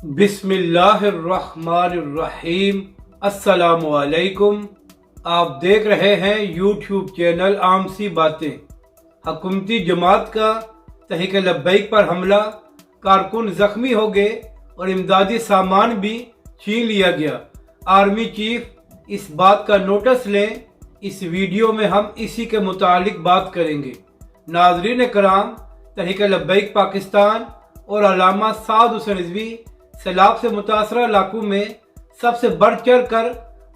बिस्मिल्लाहिर्रहमानिर्रहीम। अस्सलाम वालेकुम। आप देख रहे हैं यूट्यूब चैनल आम सी बातें। हुकूमती जमात का तहरीक लब्बैक पर हमला, कारकुन जख्मी हो गए और इमदादी सामान भी छीन लिया गया। आर्मी चीफ इस बात का नोटिस लें। इस वीडियो में हम इसी के मुतालिक बात करेंगे। नाज़रीन कराम, तहरीक लब्बैक पाकिस्तान और अल्लामा साद हुसैन रिजवी सैलाब से मुतासरा इलाकों में सबसे बढ़ चढ़ कर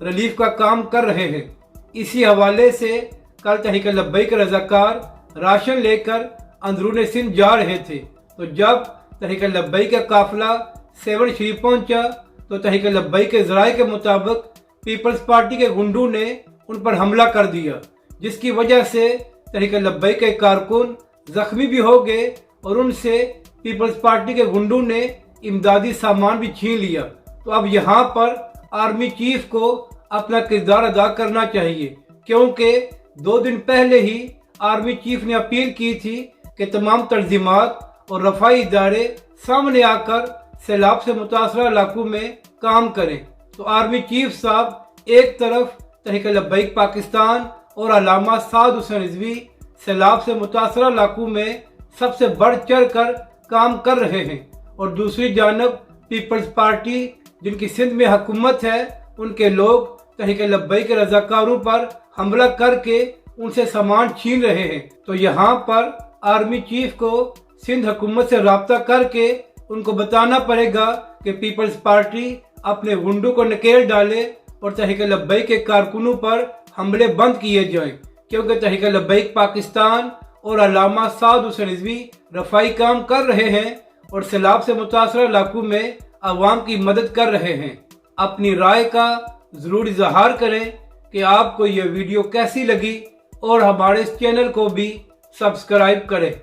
रिलीफ का काम कर रहे हैं। इसी हवाले से कल तहरीक लब्बैक के रज़ाकार राशन लेकर अंदरून सिंध जा रहे थे, तो जब तहरीक लब्बैक का काफिला सेवन शरीफ पहुंचा तो तहरीक लब्बैक के ज़राए के मुताबिक पीपल्स पार्टी के गुंडों ने उन पर हमला कर दिया, जिसकी वजह से तहरीक लब्बैक के कारकुन जख्मी भी हो गए और उनसे पीपल्स पार्टी के गुंडों ने इमदादी सामान भी छीन लिया। तो अब यहाँ पर आर्मी चीफ को अपना किरदार अदा करना चाहिए, क्योंकि 2 दिन पहले ही आर्मी चीफ ने अपील की थी कि तमाम तंजीमात और रफाई इदारे सामने आकर सैलाब से मुतासरा इलाकों में काम करें। तो आर्मी चीफ साहब एक तरफ तहरीक लब्बैक पाकिस्तान और अल्लामा साद हुसैन रिजवी सैलाब से मुतासरा इलाकों में सबसे बढ़ चढ़ कर काम कर रहे हैं, और दूसरी जानब पीपल्स पार्टी जिनकी सिंध में हुकूमत है, उनके लोग तहरीक लब्बैक के रज़ाकारों पर हमला करके उनसे सामान छीन रहे हैं। तो यहाँ पर आर्मी चीफ को सिंध हुकूमत से रब्ता करके उनको बताना पड़ेगा कि पीपल्स पार्टी अपने गुंडों को नकेल डाले और तहरीक लब्बैक के कारकुनों पर हमले बंद किए जाएं, क्योंकि तहरीक लब्बैक पाकिस्तान और अल्लामा साद हुसैन रिजवी रफाई काम कर रहे हैं और सैलाब से मुतासरा इलाकों में आवाम की मदद कर रहे हैं। अपनी राय का ज़रूर इजहार करें कि आपको यह वीडियो कैसी लगी और हमारे इस चैनल को भी सब्सक्राइब करें।